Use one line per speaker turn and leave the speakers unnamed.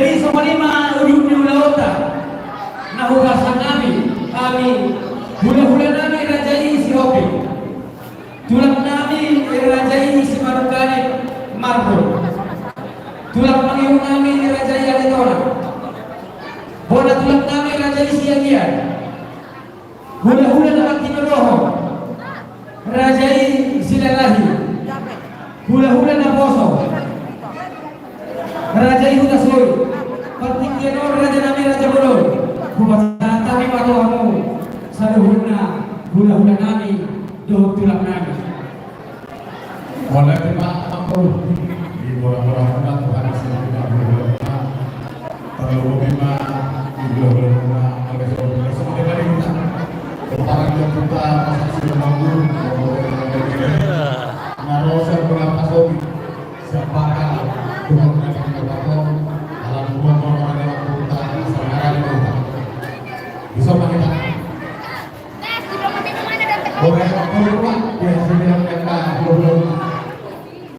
Jadi semalima ujung di ulauta nahugasan kami hula-hula nami rajai si Hopi, tulak nami rajai si Marukane Marbo, tulak mangyong nami rajai Aletona, bola tulak nami rajai si Agian, hula-hula na Kinuroho rajai si Lalahi, hula-hula na Poso rajai Hudasoi, Partikianor raja nami raja Bolon, kubasa kami patuamu saluhuna hula-hula nami doh tulak nami.
Oleh terima kasih di bola-bola Tuhan sehingga hula-hula terlalu memang hula-hula oleh semua dari kita orang yang kita masih bangun narosa bola pasok siapa Tuhan yang kita alam rumah orang yang kita sekarang kita bisa kita boleh apa ya sudah mereka